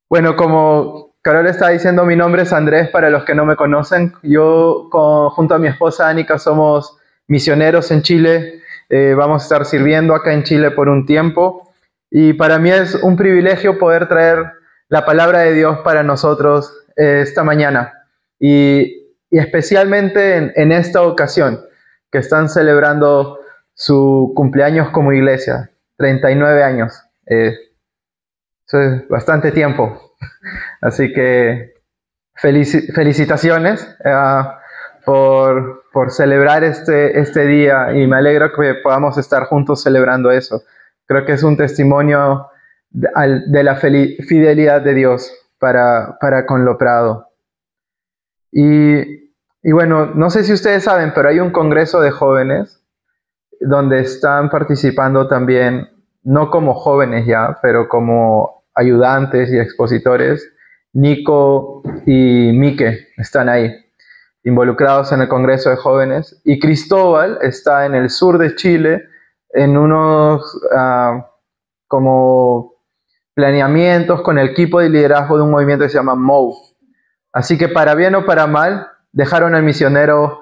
Bueno, como Carol está diciendo, mi nombre es Andrés, para los que no me conocen. Yo, junto a mi esposa Anika, somos misioneros en Chile. Vamos a estar sirviendo acá en Chile por un tiempo. Y para mí es un privilegio poder traer la palabra de Dios para nosotros esta mañana. Y especialmente en esta ocasión, que están celebrando su cumpleaños como iglesia, 39 años. Eso es bastante tiempo. Así que felicitaciones por celebrar este día, y me alegro que podamos estar juntos celebrando eso. Creo que es un testimonio de la fidelidad de Dios para con Lo Prado. Y bueno, no sé si ustedes saben, pero hay un congreso de jóvenes donde están participando también, no como jóvenes ya, pero como ayudantes y expositores. Nico y Mike están ahí, involucrados en el Congreso de Jóvenes. Y Cristóbal está en el sur de Chile, en unos como planeamientos con el equipo de liderazgo de un movimiento que se llama MOVE. Así que para bien o para mal, dejaron al misionero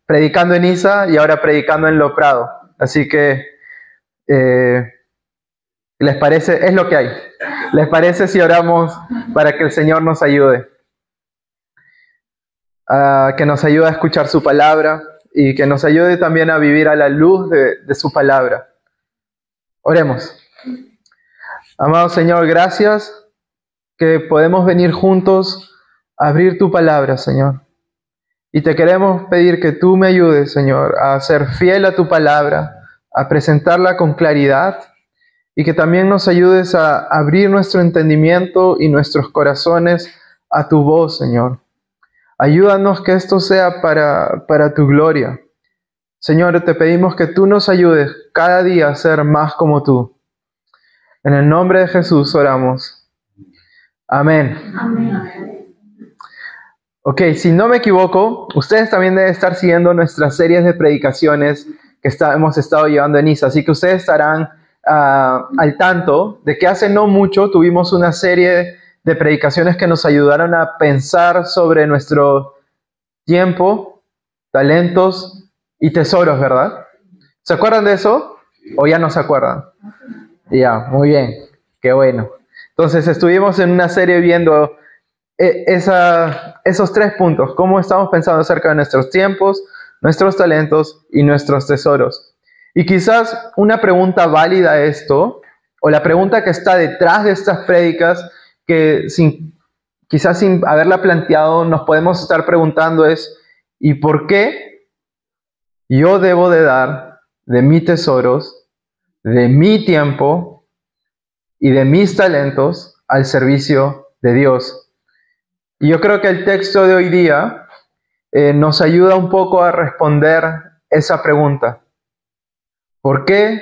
predicando en ISA y ahora predicando en Lo Prado. Así que, ¿les parece? Es lo que hay. ¿Les parece si oramos para que el Señor nos ayude? Que nos ayude a escuchar su palabra y que nos ayude también a vivir a la luz de su palabra. Oremos. Amado Señor, gracias que podemos venir juntos a abrir tu palabra, Señor. Y te queremos pedir que tú me ayudes, Señor, a ser fiel a tu palabra, a presentarla con claridad, y que también nos ayudes a abrir nuestro entendimiento y nuestros corazones a tu voz, Señor. Ayúdanos que esto sea para tu gloria. Señor, te pedimos que tú nos ayudes cada día a ser más como tú. En el nombre de Jesús oramos. Amén. Amén. Ok, si no me equivoco, ustedes también deben estar siguiendo nuestras series de predicaciones que hemos estado llevando en ISA, así que ustedes estarán al tanto de que hace no mucho tuvimos una serie de predicaciones que nos ayudaron a pensar sobre nuestro tiempo, talentos y tesoros, ¿verdad? ¿Se acuerdan de eso? ¿O ya no se acuerdan? Ya, muy bien, qué bueno. Entonces estuvimos en una serie viendo esos 3 puntos, cómo estamos pensando acerca de nuestros tiempos, nuestros talentos y nuestros tesoros. Y quizás una pregunta válida a esto, o la pregunta que está detrás de estas prédicas, que quizás sin haberla planteado nos podemos estar preguntando es: ¿y por qué yo debo de dar de mis tesoros, de mi tiempo y de mis talentos al servicio de Dios? Y yo creo que el texto de hoy día nos ayuda un poco a responder esa pregunta. ¿Por qué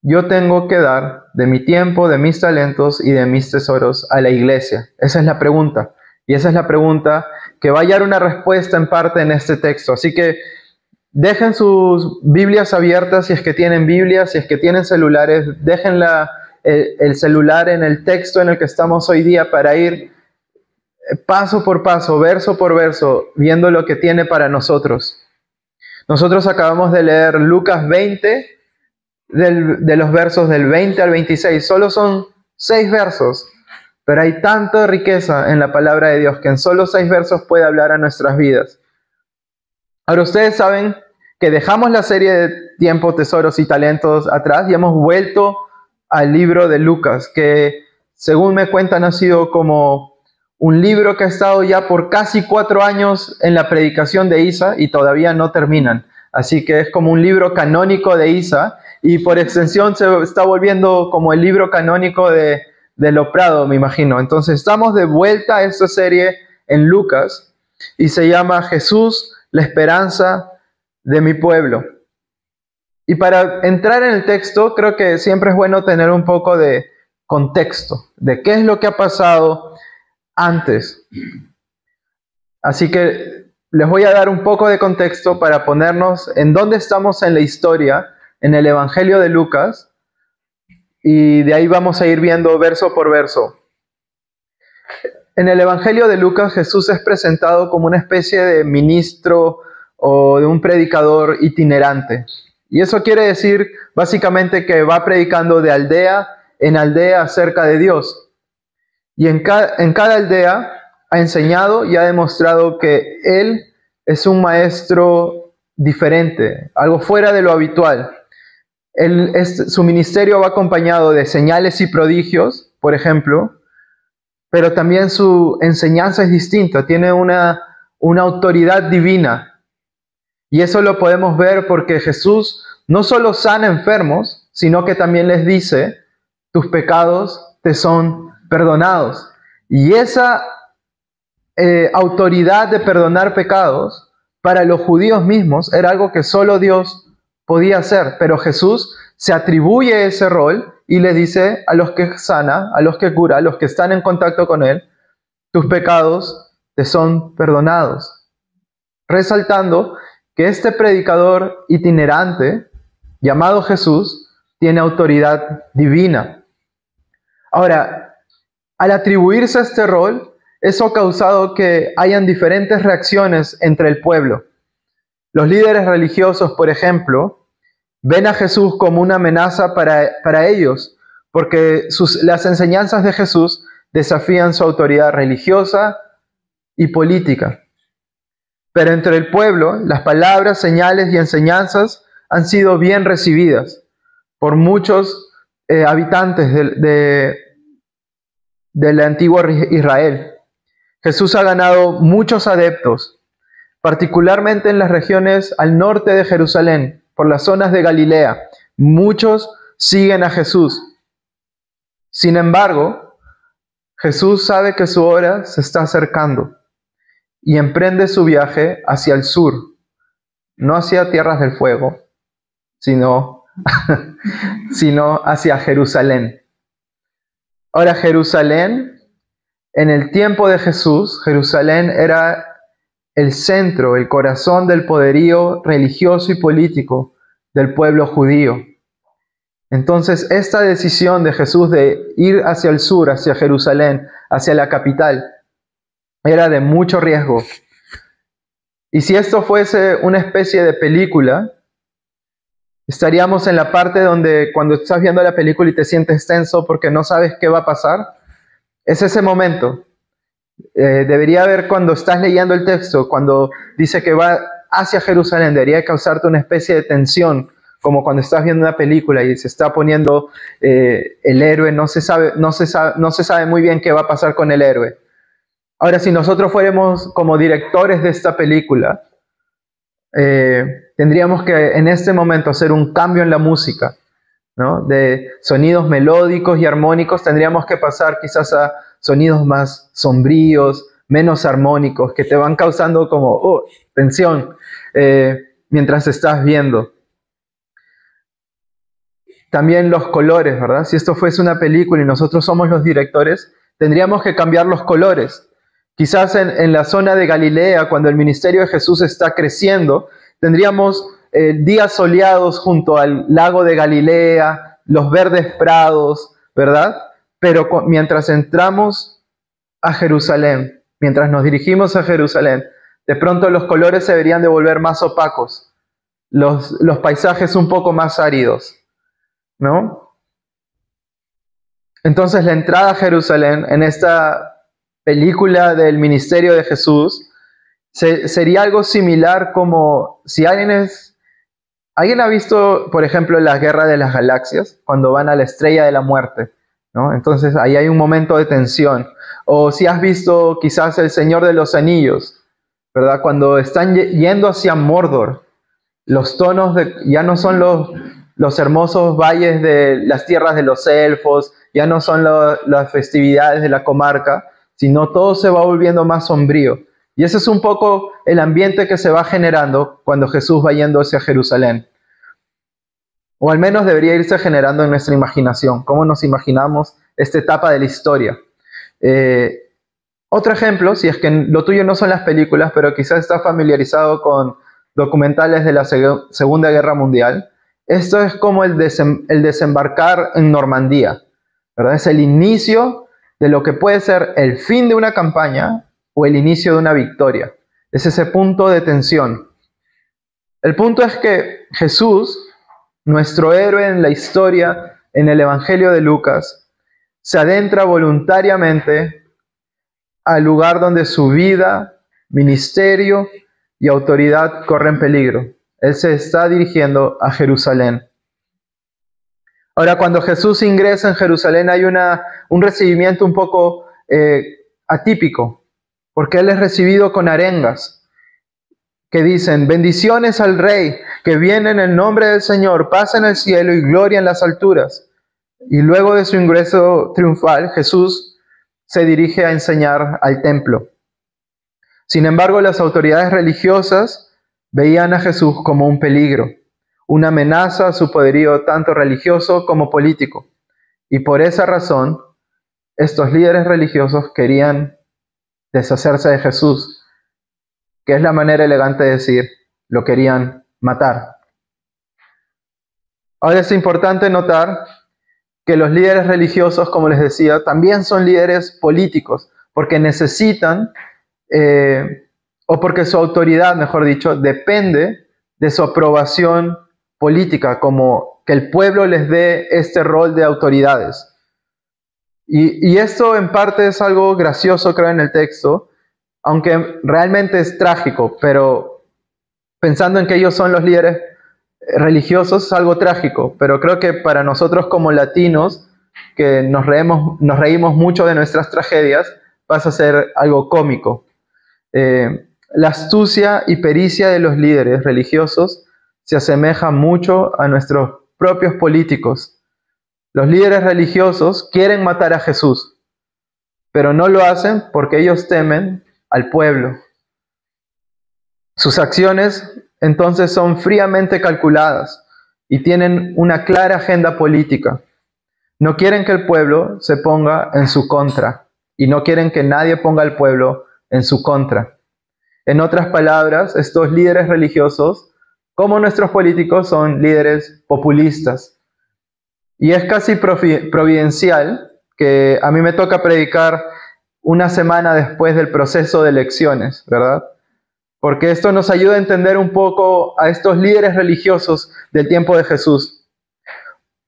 yo tengo que dar de mi tiempo, de mis talentos y de mis tesoros a la iglesia? Esa es la pregunta. Y esa es la pregunta que va a hallar una respuesta en parte en este texto. Así que dejen sus Biblias abiertas si es que tienen Biblias, si es que tienen celulares, dejen el celular en el texto en el que estamos hoy día para ir paso por paso, verso por verso, viendo lo que tiene para nosotros. Nosotros acabamos de leer Lucas 20, de los versos del 20 al 26. Solo son 6 versos, pero hay tanta riqueza en la palabra de Dios que en solo 6 versos puede hablar a nuestras vidas. Ahora, ustedes saben que dejamos la serie de tiempo, tesoros y talentos atrás y hemos vuelto al libro de Lucas, que según me cuentan ha sido como un libro que ha estado ya por casi 4 años en la predicación de ISA y todavía no terminan. Así que es como un libro canónico de ISA y por extensión se está volviendo como el libro canónico de Lo Prado, me imagino. Entonces estamos de vuelta a esta serie en Lucas y se llama Jesús, la esperanza de mi pueblo. Y para entrar en el texto, creo que siempre es bueno tener un poco de contexto, de qué es lo que ha pasado antes. Así que les voy a dar un poco de contexto para ponernos en dónde estamos en la historia, en el Evangelio de Lucas, y de ahí vamos a ir viendo verso por verso. En el Evangelio de Lucas, Jesús es presentado como una especie de ministro o de un predicador itinerante. Y eso quiere decir básicamente que va predicando de aldea en aldea acerca de Dios. Y en cada aldea ha enseñado y ha demostrado que Él es un maestro diferente, algo fuera de lo habitual. Su ministerio va acompañado de señales y prodigios, por ejemplo, pero también su enseñanza es distinta, tiene una autoridad divina. Y eso lo podemos ver porque Jesús no solo sana enfermos, sino que también les dice, tus pecados te son perdonados. Y esa autoridad de perdonar pecados, para los judíos mismos, era algo que solo Dios podía hacer. Pero Jesús se atribuye ese rol y le dice a los que sana, a los que cura, a los que están en contacto con Él, tus pecados te son perdonados. Resaltando que este predicador itinerante, llamado Jesús, tiene autoridad divina. Ahora, al atribuirse este rol, eso ha causado que hayan diferentes reacciones entre el pueblo. Los líderes religiosos, por ejemplo, ven a Jesús como una amenaza para ellos, porque las enseñanzas de Jesús desafían su autoridad religiosa y política. Pero entre el pueblo, las palabras, señales y enseñanzas han sido bien recibidas por muchos habitantes del antiguo Israel. Jesús ha ganado muchos adeptos, particularmente en las regiones al norte de Jerusalén, por las zonas de Galilea. Muchos siguen a Jesús. Sin embargo, Jesús sabe que su hora se está acercando y emprende su viaje hacia el sur, no hacia Tierras del Fuego, sino hacia Jerusalén. Ahora, Jerusalén, en el tiempo de Jesús, Jerusalén era el centro, el corazón del poderío religioso y político del pueblo judío. Entonces, esta decisión de Jesús de ir hacia el sur, hacia Jerusalén, hacia la capital, era de mucho riesgo. Y si esto fuese una especie de película, estaríamos en la parte donde cuando estás viendo la película y te sientes tenso porque no sabes qué va a pasar. Es ese momento. Debería haber, cuando estás leyendo el texto, cuando dice que va hacia Jerusalén, debería causarte una especie de tensión, como cuando estás viendo una película y se está poniendo el héroe, no se sabe muy bien qué va a pasar con el héroe. Ahora, si nosotros fuéramos como directores de esta película, tendríamos que en este momento hacer un cambio en la música, ¿no? De sonidos melódicos y armónicos, tendríamos que pasar quizás a sonidos más sombríos, menos armónicos, que te van causando como tensión mientras estás viendo. También los colores, ¿verdad? Si esto fuese una película y nosotros somos los directores, tendríamos que cambiar los colores. Quizás en la zona de Galilea, cuando el ministerio de Jesús está creciendo, tendríamos días soleados junto al lago de Galilea, los verdes prados, ¿verdad? Pero mientras entramos a Jerusalén, mientras nos dirigimos a Jerusalén, de pronto los colores se deberían de volver más opacos, los paisajes un poco más áridos, ¿no? Entonces la entrada a Jerusalén en esta película del ministerio de Jesús sería algo similar como si ¿alguien ha visto, por ejemplo, la Guerra de las Galaxias? Cuando van a la Estrella de la Muerte, ¿no? Entonces ahí hay un momento de tensión. O si has visto quizás El Señor de los Anillos, ¿verdad? Cuando están yendo hacia Mordor, los tonos ya no son los hermosos valles de las tierras de los elfos, ya no son las festividades de la comarca, sino todo se va volviendo más sombrío. Y ese es un poco el ambiente que se va generando cuando Jesús va yendo hacia Jerusalén. O al menos debería irse generando en nuestra imaginación, cómo nos imaginamos esta etapa de la historia. Otro ejemplo, si es que lo tuyo no son las películas, pero quizás estás familiarizado con documentales de la Segunda Guerra Mundial, esto es como el desembarcar en Normandía, ¿verdad? Es el inicio de lo que puede ser el fin de una campaña o el inicio de una victoria. Es ese punto de tensión. El punto es que Jesús, nuestro héroe en la historia, en el Evangelio de Lucas, se adentra voluntariamente al lugar donde su vida, ministerio y autoridad corren peligro. Él se está dirigiendo a Jerusalén. Ahora, cuando Jesús ingresa en Jerusalén hay un recibimiento un poco atípico, porque Él es recibido con arengas que dicen: bendiciones al Rey, que viene en el nombre del Señor, paz en el cielo y gloria en las alturas. Y luego de su ingreso triunfal, Jesús se dirige a enseñar al templo. Sin embargo, las autoridades religiosas veían a Jesús como un peligro, una amenaza a su poderío tanto religioso como político. Y por esa razón, estos líderes religiosos querían deshacerse de Jesús, que es la manera elegante de decir, lo querían matar. Ahora es importante notar que los líderes religiosos, como les decía, también son líderes políticos, porque necesitan, o porque su autoridad, mejor dicho, depende de su aprobación política, como que el pueblo les dé este rol de autoridades. Y esto en parte es algo gracioso, creo, en el texto, aunque realmente es trágico, pero pensando en que ellos son los líderes religiosos es algo trágico, pero creo que para nosotros como latinos, que nos reímos mucho de nuestras tragedias, pasa a ser algo cómico. La astucia y pericia de los líderes religiosos se asemeja mucho a nuestros propios políticos. Los líderes religiosos quieren matar a Jesús, pero no lo hacen porque ellos temen al pueblo. Sus acciones entonces son fríamente calculadas y tienen una clara agenda política. No quieren que el pueblo se ponga en su contra y no quieren que nadie ponga al pueblo en su contra. En otras palabras, estos líderes religiosos, como nuestros políticos, son líderes populistas. Y es casi providencial que a mí me toca predicar una semana después del proceso de elecciones, ¿verdad? Porque esto nos ayuda a entender un poco a estos líderes religiosos del tiempo de Jesús.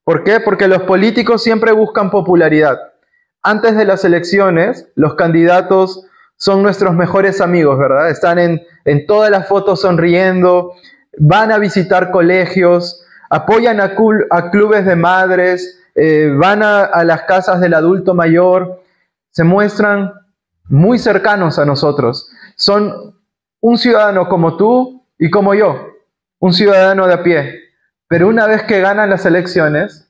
¿Por qué? Porque los políticos siempre buscan popularidad. Antes de las elecciones, los candidatos son nuestros mejores amigos, ¿verdad? Están en todas las fotos sonriendo, van a visitar colegios, apoyan a clubes de madres, van a las casas del adulto mayor, se muestran muy cercanos a nosotros. Son un ciudadano como tú y como yo, un ciudadano de a pie. Pero una vez que ganan las elecciones,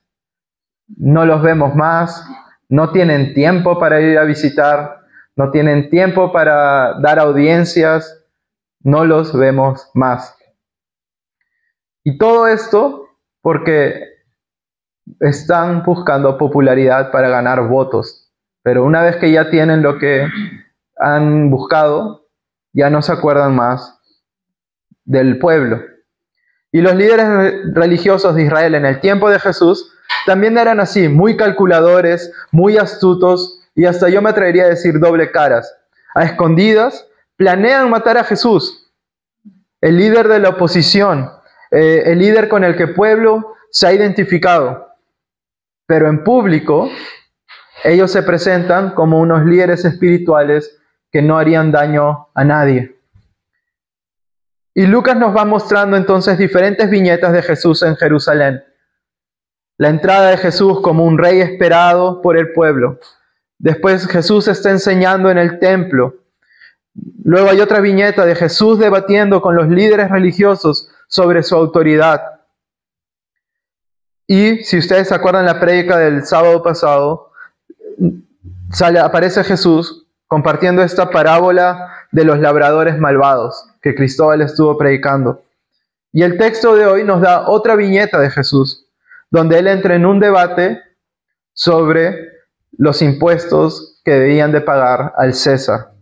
no los vemos más, no tienen tiempo para ir a visitar, no tienen tiempo para dar audiencias, no los vemos más. Y todo esto porque están buscando popularidad para ganar votos. Pero una vez que ya tienen lo que han buscado, ya no se acuerdan más del pueblo. Y los líderes religiosos de Israel en el tiempo de Jesús también eran así, muy calculadores, muy astutos y hasta yo me atrevería a decir doble caras. A escondidas planean matar a Jesús, el líder de la oposición, el líder con el que el pueblo se ha identificado. Pero en público, ellos se presentan como unos líderes espirituales que no harían daño a nadie. Y Lucas nos va mostrando entonces diferentes viñetas de Jesús en Jerusalén. La entrada de Jesús como un rey esperado por el pueblo. Después Jesús está enseñando en el templo. Luego hay otra viñeta de Jesús debatiendo con los líderes religiosos sobre su autoridad. Y si ustedes se acuerdan la prédica del sábado pasado, aparece Jesús compartiendo esta parábola de los labradores malvados que Cristóbal estuvo predicando. Y el texto de hoy nos da otra viñeta de Jesús, donde él entra en un debate sobre los impuestos que debían de pagar al César.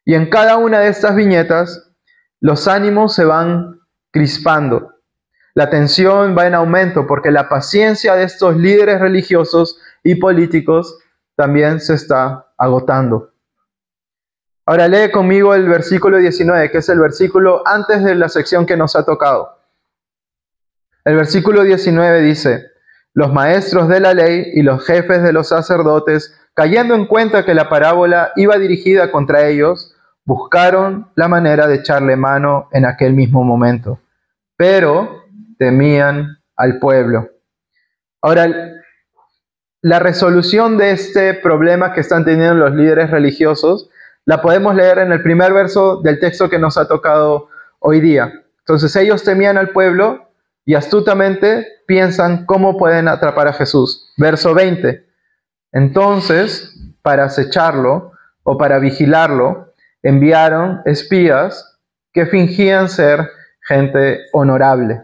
Y en cada una de estas viñetas, los ánimos se van crispando. La tensión va en aumento porque la paciencia de estos líderes religiosos y políticos también se está agotando. Ahora lee conmigo el versículo 19, que es el versículo antes de la sección que nos ha tocado. El versículo 19 dice: los maestros de la ley y los jefes de los sacerdotes, cayendo en cuenta que la parábola iba dirigida contra ellos, buscaron la manera de echarle mano en aquel mismo momento, pero temían al pueblo. Ahora, la resolución de este problema que están teniendo los líderes religiosos la podemos leer en el primer verso del texto que nos ha tocado hoy día. Entonces ellos temían al pueblo y astutamente piensan cómo pueden atrapar a Jesús. Verso 20. Entonces, para acecharlo o para vigilarlo, enviaron espías que fingían ser gente honorable.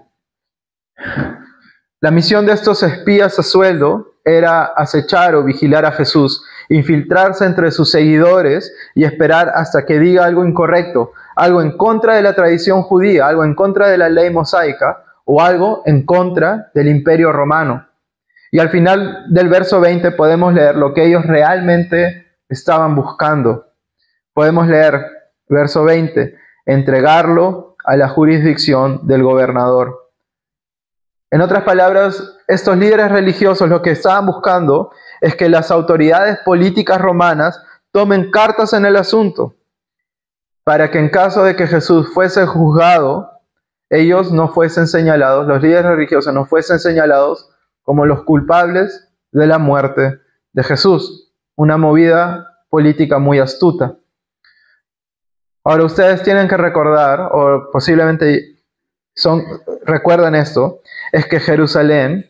La misión de estos espías a sueldo era acechar o vigilar a Jesús, infiltrarse entre sus seguidores y esperar hasta que diga algo incorrecto, algo en contra de la tradición judía, algo en contra de la ley mosaica o algo en contra del imperio romano. Y al final del verso 20 podemos leer lo que ellos realmente estaban buscando. Podemos leer, verso 20, entregarlo a la jurisdicción del gobernador. En otras palabras, estos líderes religiosos lo que estaban buscando es que las autoridades políticas romanas tomen cartas en el asunto, para que en caso de que Jesús fuese juzgado, ellos no fuesen señalados, los líderes religiosos no fuesen señalados como los culpables de la muerte de Jesús. Una movida política muy astuta. Ahora ustedes tienen que recordar, o posiblemente recuerdan esto, es que Jerusalén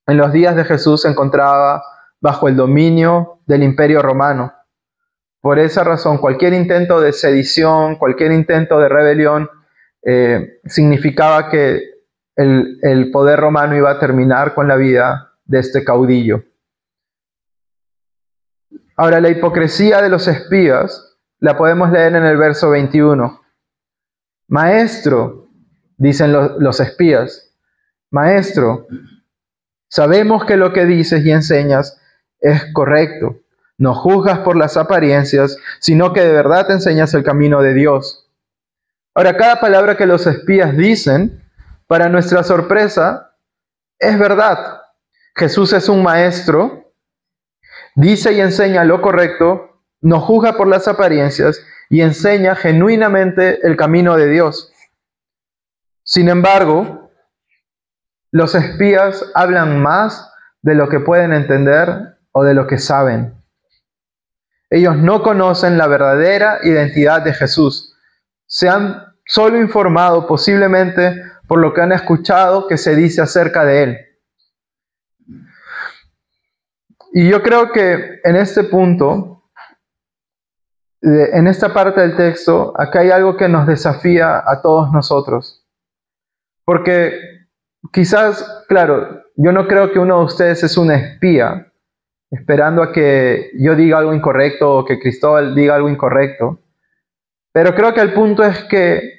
en los días de Jesús se encontraba bajo el dominio del imperio romano. Por esa razón, cualquier intento de sedición, cualquier intento de rebelión, significaba que el poder romano iba a terminar con la vida de este caudillo. Ahora, la hipocresía de los espías la podemos leer en el verso 21. Maestro, dicen los espías, Maestro, sabemos que lo que dices y enseñas es correcto. No juzgas por las apariencias, sino que de verdad te enseñas el camino de Dios. Ahora, cada palabra que los espías dicen, para nuestra sorpresa, es verdad. Jesús es un maestro, dice y enseña lo correcto, no juzga por las apariencias y enseña genuinamente el camino de Dios. Sin embargo, los espías hablan más de lo que pueden entender o de lo que saben. Ellos no conocen la verdadera identidad de Jesús. Se han solo informado posiblemente por lo que han escuchado que se dice acerca de Él. Y yo creo que en este punto, en esta parte del texto, acá hay algo que nos desafía a todos nosotros. Porque quizás, claro, yo no creo que uno de ustedes es un espía, esperando a que yo diga algo incorrecto o que Cristóbal diga algo incorrecto. Pero creo que el punto es que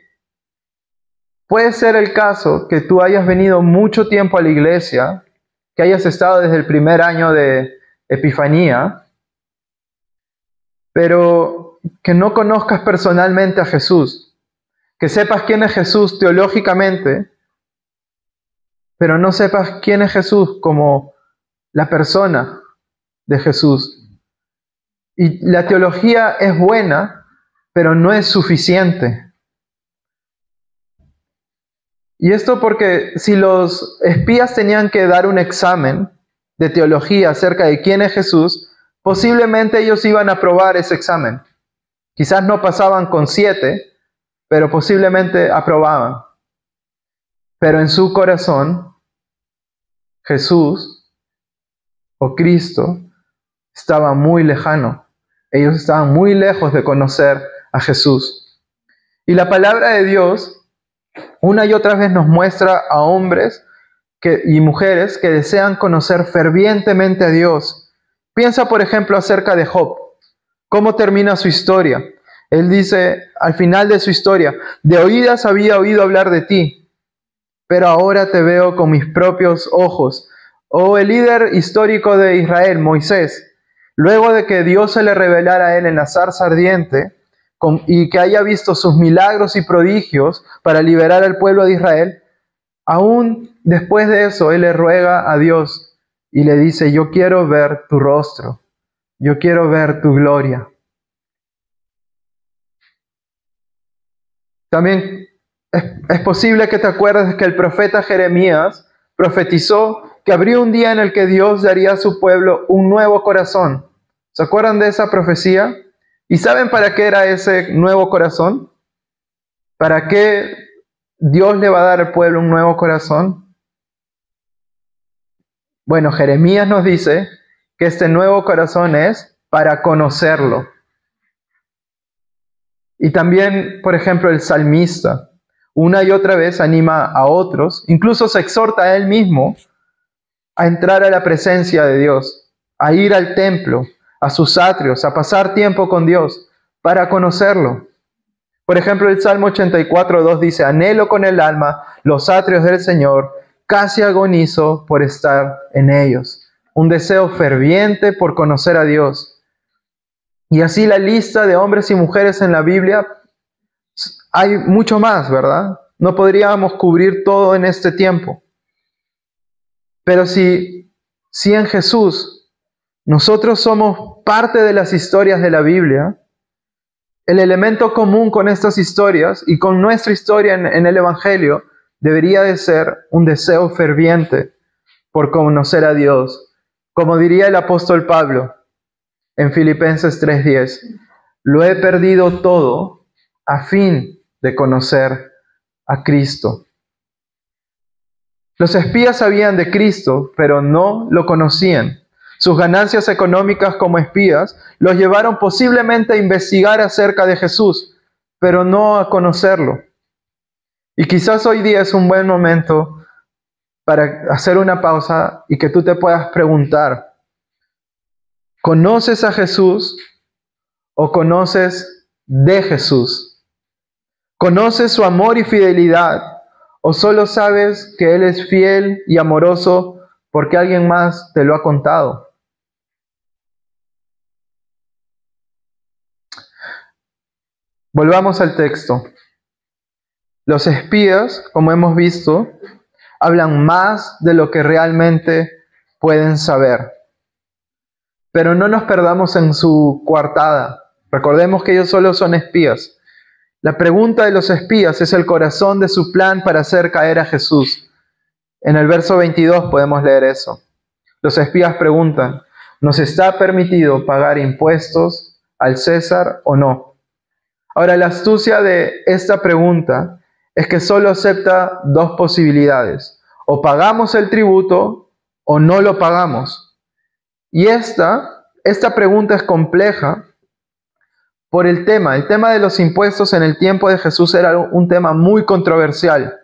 puede ser el caso que tú hayas venido mucho tiempo a la iglesia, que hayas estado desde el primer año de Epifanía, pero que no conozcas personalmente a Jesús, que sepas quién es Jesús teológicamente, pero no sepas quién es Jesús como la persona de Jesús. Y la teología es buena, pero no es suficiente. Y esto porque si los espías tenían que dar un examen de teología acerca de quién es Jesús, posiblemente ellos iban a aprobar ese examen. Quizás no pasaban con 7, pero posiblemente aprobaban. Pero en su corazón, Jesús o Cristo estaba muy lejano. Ellos estaban muy lejos de conocer a Jesús. Y la palabra de Dios una y otra vez nos muestra a hombres y mujeres que desean conocer fervientemente a Dios. Piensa, por ejemplo, acerca de Job. ¿Cómo termina su historia? Él dice al final de su historia: de oídas había oído hablar de ti, pero ahora te veo con mis propios ojos. Oh, el líder histórico de Israel, Moisés. Luego de que Dios se le revelara a él en la zarza ardiente y que haya visto sus milagros y prodigios para liberar al pueblo de Israel, aún después de eso, él le ruega a Dios y le dice, yo quiero ver tu rostro, yo quiero ver tu gloria. También es posible que te acuerdes que el profeta Jeremías profetizó que habría un día en el que Dios daría a su pueblo un nuevo corazón. ¿Se acuerdan de esa profecía? ¿Y saben para qué era ese nuevo corazón? ¿Para qué Dios le va a dar al pueblo un nuevo corazón? Bueno, Jeremías nos dice que este nuevo corazón es para conocerlo. Y también, por ejemplo, el salmista, una y otra vez anima a otros, incluso se exhorta a él mismo a entrar a la presencia de Dios, a ir al templo, a sus atrios, a pasar tiempo con Dios, para conocerlo. Por ejemplo, el Salmo 84:2 dice, anhelo con el alma los atrios del Señor, casi agonizo por estar en ellos. Un deseo ferviente por conocer a Dios. Y así la lista de hombres y mujeres en la Biblia, hay mucho más, ¿verdad? No podríamos cubrir todo en este tiempo. Pero si en Jesús nosotros somos parte de las historias de la Biblia, el elemento común con estas historias y con nuestra historia en el Evangelio debería de ser un deseo ferviente por conocer a Dios. Como diría el apóstol Pablo en Filipenses 3:10, lo he perdido todo a fin de conocer a Cristo. Los espías sabían de Cristo, pero no lo conocían. Sus ganancias económicas como espías los llevaron posiblemente a investigar acerca de Jesús, pero no a conocerlo. Y quizás hoy día es un buen momento para hacer una pausa y que tú te puedas preguntar, ¿conoces a Jesús o conoces de Jesús? ¿Conoces su amor y fidelidad o solo sabes que Él es fiel y amoroso porque alguien más te lo ha contado? Volvamos al texto. Los espías, como hemos visto, hablan más de lo que realmente pueden saber. Pero no nos perdamos en su coartada. Recordemos que ellos solo son espías. La pregunta de los espías es el corazón de su plan para hacer caer a Jesús. En el verso 22 podemos leer eso. Los espías preguntan, ¿nos está permitido pagar impuestos al César o no? Ahora, la astucia de esta pregunta es que solo acepta dos posibilidades. O pagamos el tributo o no lo pagamos. Y esta pregunta es compleja por el tema. El tema de los impuestos en el tiempo de Jesús era un tema muy controversial.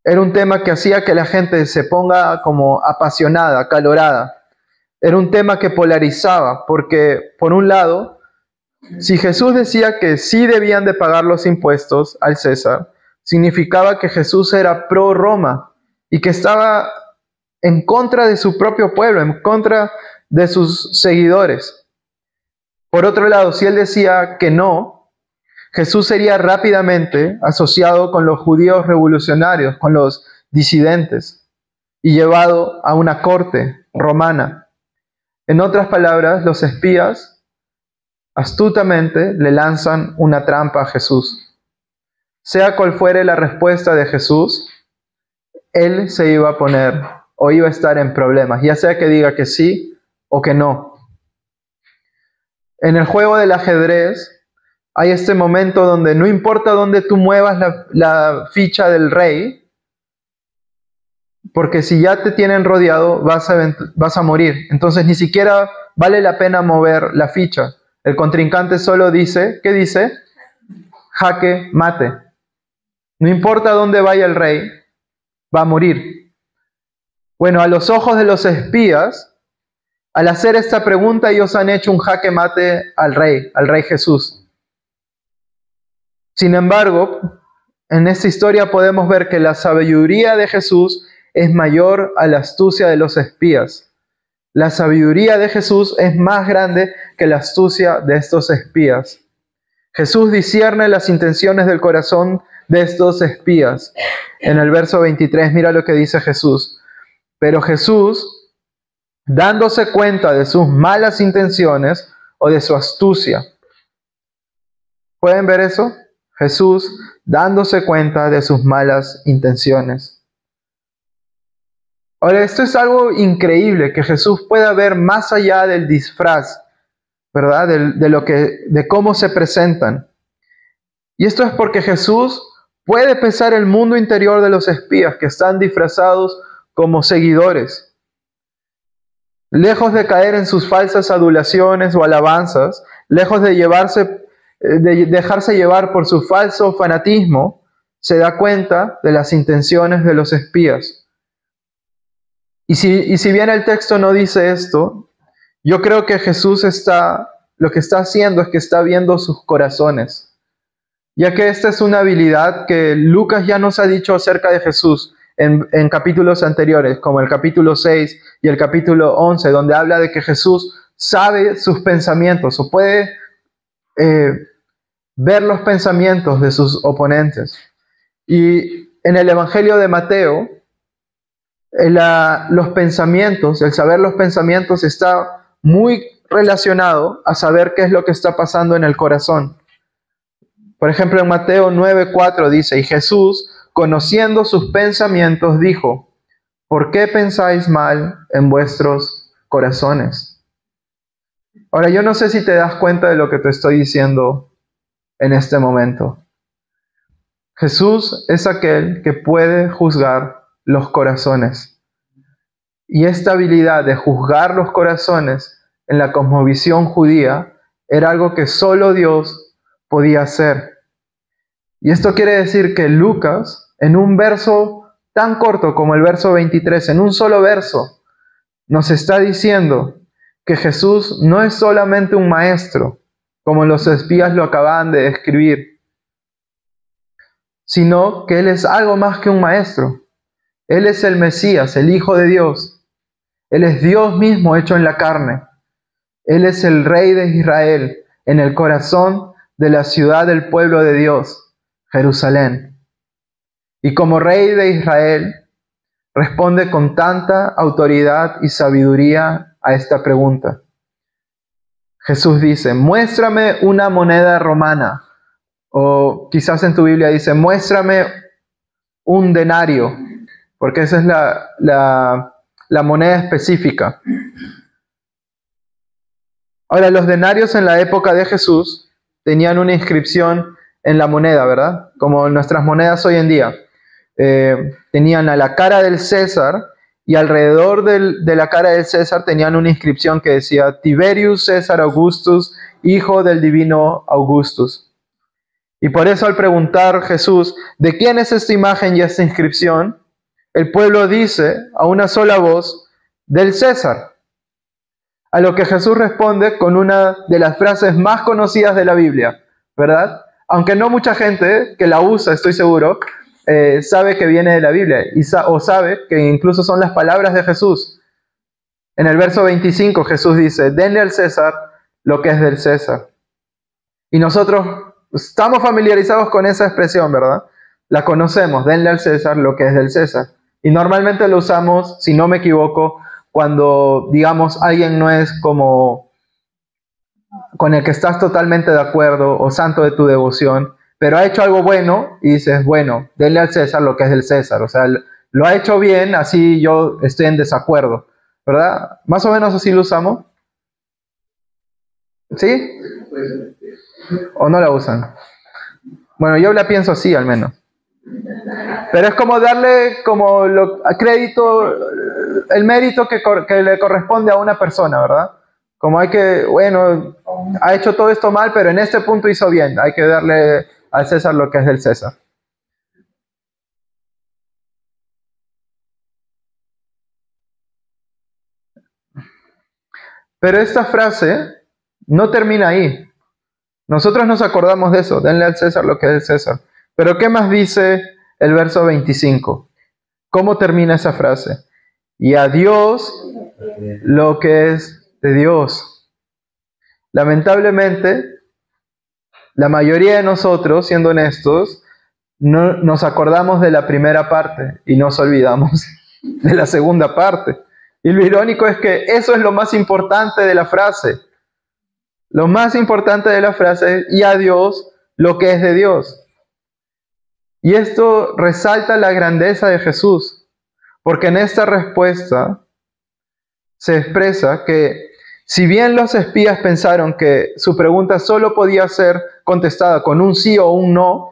Era un tema que hacía que la gente se ponga como apasionada, acalorada. Era un tema que polarizaba, porque por un lado, si Jesús decía que sí debían de pagar los impuestos al César, significaba que Jesús era pro Roma y que estaba en contra de su propio pueblo, en contra de sus seguidores. Por otro lado, si él decía que no, Jesús sería rápidamente asociado con los judíos revolucionarios, con los disidentes, y llevado a una corte romana. En otras palabras, los espías astutamente le lanzan una trampa a Jesús. Sea cual fuere la respuesta de Jesús, él se iba a poner o iba a estar en problemas, ya sea que diga que sí o que no. En el juego del ajedrez hay este momento donde no importa dónde tú muevas la ficha del rey, porque si ya te tienen rodeado vas a morir. Entonces ni siquiera vale la pena mover la ficha. El contrincante solo dice, ¿qué dice? Jaque mate. No importa dónde vaya el rey, va a morir. Bueno, a los ojos de los espías, al hacer esta pregunta, ellos han hecho un jaque mate al rey Jesús. Sin embargo, en esta historia podemos ver que la sabiduría de Jesús es mayor a la astucia de los espías. La sabiduría de Jesús es más grande que la astucia de estos espías. Jesús discierne las intenciones del corazón de estos espías. En el verso 23, mira lo que dice Jesús. Pero Jesús, dándose cuenta de sus malas intenciones o de su astucia. ¿Pueden ver eso? Jesús dándose cuenta de sus malas intenciones. Ahora, esto es algo increíble, que Jesús pueda ver más allá del disfraz, ¿verdad? De cómo se presentan. Y esto es porque Jesús puede pesar el mundo interior de los espías que están disfrazados como seguidores. Lejos de caer en sus falsas adulaciones o alabanzas, lejos de dejarse llevar por su falso fanatismo, se da cuenta de las intenciones de los espías. Y si bien el texto no dice esto, yo creo que Jesús lo que está haciendo es que está viendo sus corazones. Ya que esta es una habilidad que Lucas ya nos ha dicho acerca de Jesús en capítulos anteriores, como el capítulo 6 y el capítulo 11, donde habla de que Jesús sabe sus pensamientos o puede ver los pensamientos de sus oponentes. Y en el Evangelio de Mateo, los pensamientos, el saber los pensamientos está muy relacionado a saber qué es lo que está pasando en el corazón. Por ejemplo, en Mateo 9:4 dice, y Jesús, conociendo sus pensamientos, dijo, ¿por qué pensáis mal en vuestros corazones? Ahora, yo no sé si te das cuenta de lo que te estoy diciendo en este momento. Jesús es aquel que puede juzgar los corazones. Y esta habilidad de juzgar los corazones en la cosmovisión judía era algo que solo Dios podía hacer. Y esto quiere decir que Lucas, en un verso tan corto como el verso 23, en un solo verso, nos está diciendo que Jesús no es solamente un maestro, como los espías lo acababan de describir, sino que Él es algo más que un maestro. Él es el Mesías, el Hijo de Dios. Él es Dios mismo hecho en la carne. Él es el Rey de Israel en el corazón de la ciudad del pueblo de Dios, Jerusalén. Y como Rey de Israel, responde con tanta autoridad y sabiduría a esta pregunta. Jesús dice, muéstrame una moneda romana. O quizás en tu Biblia dice, muéstrame un denario, porque esa es la moneda específica. Ahora, los denarios en la época de Jesús tenían una inscripción en la moneda, ¿verdad? Como nuestras monedas hoy en día. Tenían a la cara del César y alrededor de la cara del César tenían una inscripción que decía Tiberius César Augustus, hijo del divino Augustus. Y por eso al preguntar Jesús, ¿de quién es esta imagen y esta inscripción? El pueblo dice a una sola voz, del César. A lo que Jesús responde con una de las frases más conocidas de la Biblia, ¿verdad? Aunque no mucha gente que la usa, estoy seguro, sabe que viene de la Biblia o sabe que incluso son las palabras de Jesús. En el verso 25 Jesús dice, denle al César lo que es del César. Y nosotros estamos familiarizados con esa expresión, ¿verdad? La conocemos, denle al César lo que es del César. Y normalmente lo usamos, si no me equivoco, cuando, digamos, alguien no es como con el que estás totalmente de acuerdo o santo de tu devoción, pero ha hecho algo bueno y dices, bueno, denle al César lo que es del César. O sea, lo ha hecho bien, así yo estoy en desacuerdo, ¿verdad? Más o menos así lo usamos. ¿Sí? ¿O no la usan? Bueno, yo la pienso así al menos. Pero es como darle como crédito, el mérito que le corresponde a una persona, ¿verdad? Como bueno, ha hecho todo esto mal, pero en este punto hizo bien. Hay que darle al César lo que es del César. Pero esta frase no termina ahí. Nosotros nos acordamos de eso, denle al César lo que es del César. Pero ¿qué más dice el verso 25? ¿Cómo termina esa frase? Y a Dios lo que es de Dios. Lamentablemente, la mayoría de nosotros, siendo honestos, no nos acordamos de la primera parte y nos olvidamos de la segunda parte. Y lo irónico es que eso es lo más importante de la frase. Lo más importante de la frase es: y a Dios lo que es de Dios. Y esto resalta la grandeza de Jesús, porque en esta respuesta se expresa que si bien los espías pensaron que su pregunta solo podía ser contestada con un sí o un no,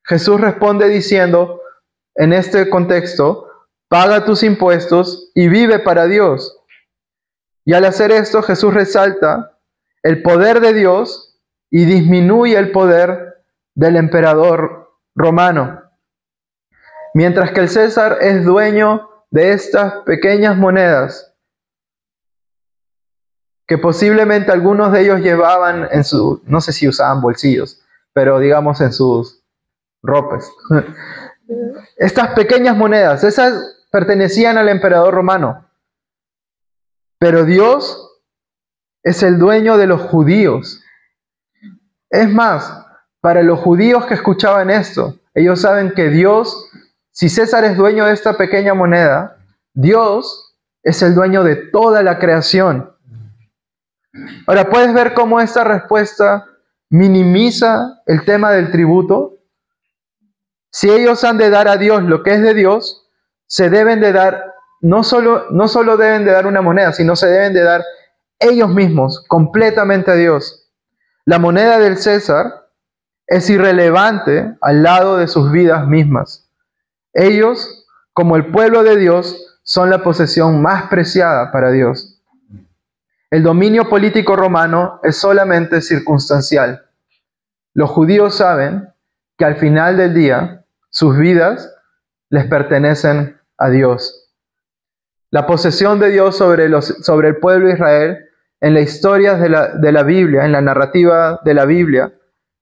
Jesús responde diciendo, en este contexto: paga tus impuestos y vive para Dios. Y al hacer esto, Jesús resalta el poder de Dios y disminuye el poder del emperador romano. Mientras que el César es dueño de estas pequeñas monedas, que posiblemente algunos de ellos llevaban en su, no sé si usaban bolsillos, pero digamos en sus ropas. Estas pequeñas monedas, esas pertenecían al emperador romano. Pero Dios es el dueño de los judíos. Es más, para los judíos que escuchaban esto, ellos saben que Dios, si César es dueño de esta pequeña moneda, Dios es el dueño de toda la creación. Ahora, ¿puedes ver cómo esta respuesta minimiza el tema del tributo? Si ellos han de dar a Dios lo que es de Dios, se deben de dar, no solo deben de dar una moneda, sino se deben de dar ellos mismos completamente a Dios. La moneda del César es irrelevante al lado de sus vidas mismas. Ellos, como el pueblo de Dios, son la posesión más preciada para Dios. El dominio político romano es solamente circunstancial. Los judíos saben que al final del día sus vidas les pertenecen a Dios. La posesión de Dios sobre el pueblo de Israel en la historia de la Biblia, en la narrativa de la Biblia,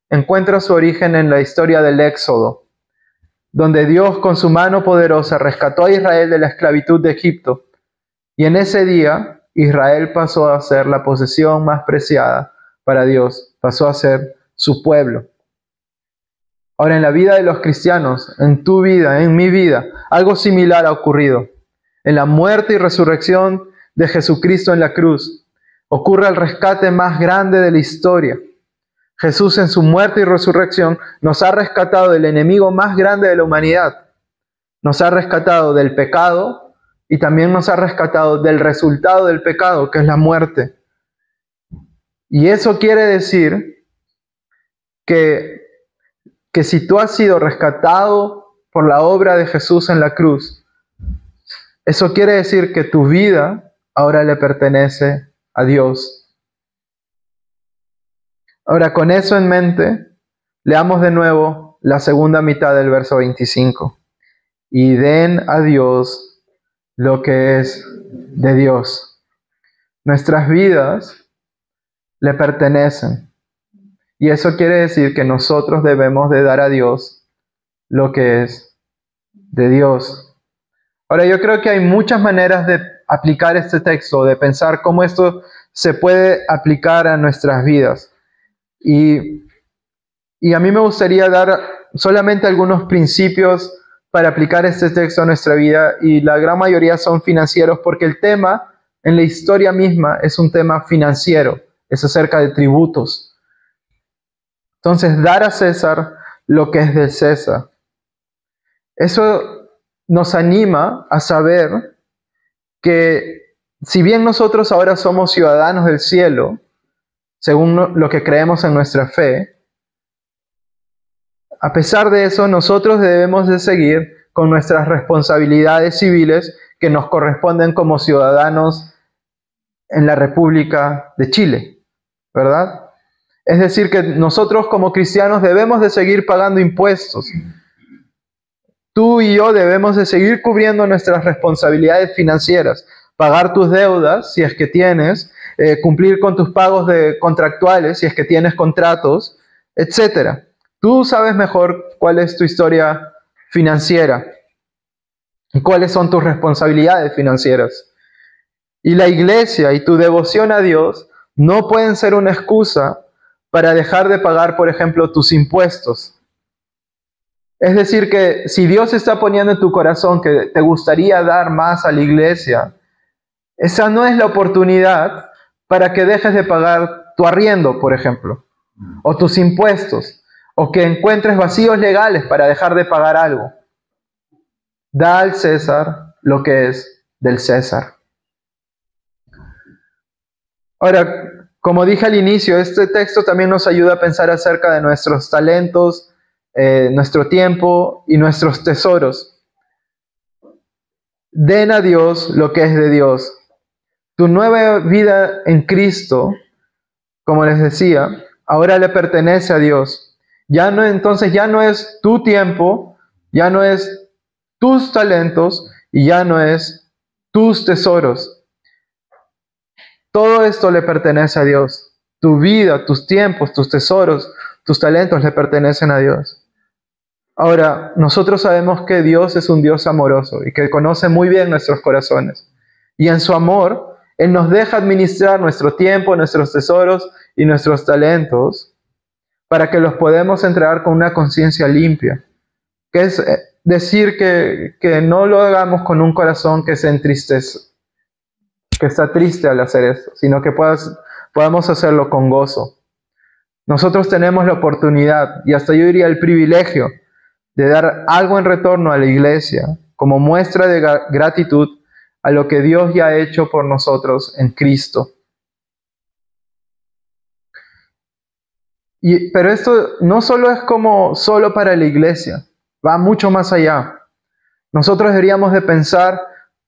encuentra su origen en la historia del Éxodo, donde Dios con su mano poderosa rescató a Israel de la esclavitud de Egipto. Y en ese día Israel pasó a ser la posesión más preciada para Dios, pasó a ser su pueblo. Ahora, en la vida de los cristianos, en tu vida, en mi vida, algo similar ha ocurrido. En la muerte y resurrección de Jesucristo en la cruz, ocurre el rescate más grande de la historia. Jesús en su muerte y resurrección nos ha rescatado del enemigo más grande de la humanidad. Nos ha rescatado del pecado y también nos ha rescatado del resultado del pecado, que es la muerte. Y eso quiere decir que si tú has sido rescatado por la obra de Jesús en la cruz, eso quiere decir que tu vida ahora le pertenece a Dios. Ahora, con eso en mente, leamos de nuevo la segunda mitad del verso 25. Y den a Dios lo que es de Dios. Nuestras vidas le pertenecen. Y eso quiere decir que nosotros debemos de dar a Dios lo que es de Dios. Ahora, yo creo que hay muchas maneras de aplicar este texto, de pensar cómo esto se puede aplicar a nuestras vidas. Y a mí me gustaría dar solamente algunos principios para aplicar este texto a nuestra vida, y la gran mayoría son financieros, porque el tema en la historia misma es un tema financiero, es acerca de tributos. Entonces, dar a César lo que es de César. Eso nos anima a saber que si bien nosotros ahora somos ciudadanos del cielo, según lo que creemos en nuestra fe, a pesar de eso, nosotros debemos de seguir con nuestras responsabilidades civiles que nos corresponden como ciudadanos en la República de Chile, ¿verdad? Es decir, que nosotros como cristianos debemos de seguir pagando impuestos. Tú y yo debemos de seguir cubriendo nuestras responsabilidades financieras, pagar tus deudas si es que tienes, cumplir con tus pagos contractuales si es que tienes contratos, etc. Tú sabes mejor cuál es tu historia financiera y cuáles son tus responsabilidades financieras. Y la iglesia y tu devoción a Dios no pueden ser una excusa para dejar de pagar, por ejemplo, tus impuestos. Es decir, que si Dios está poniendo en tu corazón que te gustaría dar más a la iglesia, esa no es la oportunidad para que dejes de pagar tu arriendo, por ejemplo, o tus impuestos, o que encuentres vacíos legales para dejar de pagar algo. Da al César lo que es del César. Ahora, como dije al inicio, este texto también nos ayuda a pensar acerca de nuestros talentos, nuestro tiempo y nuestros tesoros. Den a Dios lo que es de Dios. Tu nueva vida en Cristo, como les decía, ahora le pertenece a Dios. Entonces ya no es tu tiempo, ya no es tus talentos y ya no es tus tesoros. Todo esto le pertenece a Dios. Tu vida, tus tiempos, tus tesoros, tus talentos le pertenecen a Dios. Ahora, nosotros sabemos que Dios es un Dios amoroso y que conoce muy bien nuestros corazones. Y en su amor, Él nos deja administrar nuestro tiempo, nuestros tesoros y nuestros talentos para que los podamos entregar con una conciencia limpia. Que es decir que no lo hagamos con un corazón que se entristece, que está triste al hacer esto, sino que podamos hacerlo con gozo. Nosotros tenemos la oportunidad, y hasta yo diría el privilegio, de dar algo en retorno a la iglesia como muestra de gratitud a lo que Dios ya ha hecho por nosotros en Cristo. Pero esto no solo es solo para la iglesia, va mucho más allá. Nosotros deberíamos de pensar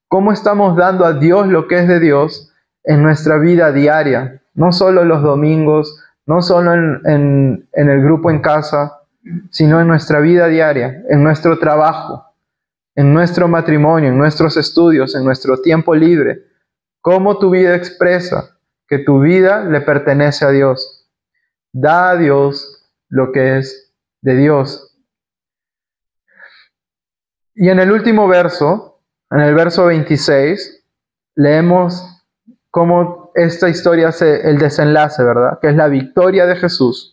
cómo estamos dando a Dios lo que es de Dios en nuestra vida diaria, no solo los domingos, no solo en el grupo en casa, sino en nuestra vida diaria, en nuestro trabajo, en nuestro matrimonio, en nuestros estudios, en nuestro tiempo libre. Cómo tu vida expresa que tu vida le pertenece a Dios. Da a Dios lo que es de Dios. Y en el último verso, en el verso 26, leemos cómo esta historia hace el desenlace, ¿verdad? Que es la victoria de Jesús.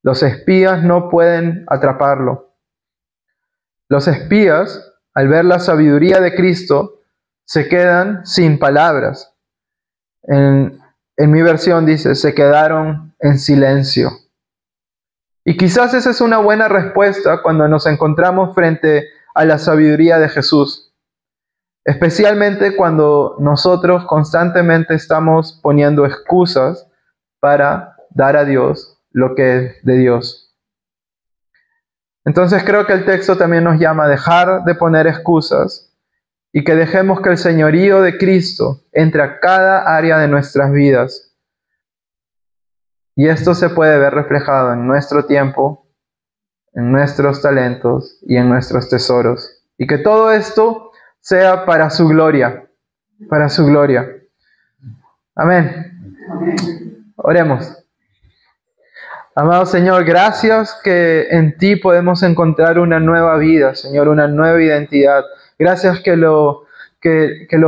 Los espías no pueden atraparlo. Los espías, al ver la sabiduría de Cristo, se quedan sin palabras. En mi versión dice, se quedaron en silencio. Y quizás esa es una buena respuesta cuando nos encontramos frente a la sabiduría de Jesús. Especialmente cuando nosotros constantemente estamos poniendo excusas para dar a Dios lo que es de Dios. Entonces creo que el texto también nos llama a dejar de poner excusas y que dejemos que el señorío de Cristo entre a cada área de nuestras vidas. Y esto se puede ver reflejado en nuestro tiempo, en nuestros talentos y en nuestros tesoros. Y que todo esto sea para su gloria, para su gloria. Amén. Oremos. Amado Señor, gracias que en ti podemos encontrar una nueva vida, Señor, una nueva identidad. Gracias que lo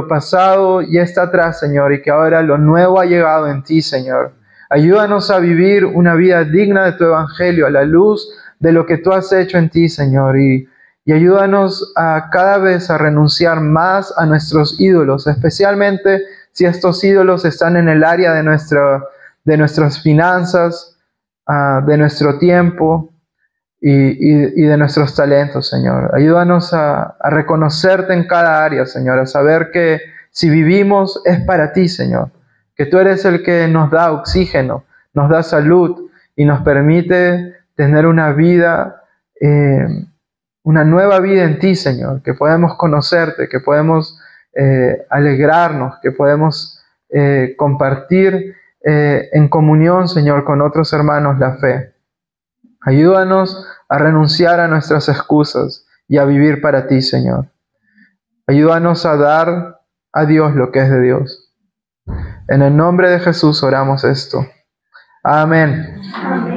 pasado ya está atrás, Señor, y que ahora lo nuevo ha llegado en ti, Señor. Ayúdanos a vivir una vida digna de tu evangelio, a la luz de lo que tú has hecho en ti, Señor. Y ayúdanos a cada vez a renunciar más a nuestros ídolos, especialmente si estos ídolos están en el área de nuestras finanzas, de nuestro tiempo y de nuestros talentos, Señor. Ayúdanos a reconocerte en cada área, Señor, a saber que si vivimos es para ti, Señor, que tú eres el que nos da oxígeno, nos da salud y nos permite tener una vida, una nueva vida en ti, Señor, que podemos conocerte, que podemos alegrarnos, que podemos compartir en comunión, Señor, con otros hermanos la fe. Ayúdanos a renunciar a nuestras excusas y a vivir para ti, Señor. Ayúdanos a dar a Dios lo que es de Dios. En el nombre de Jesús oramos esto. Amén. Amén.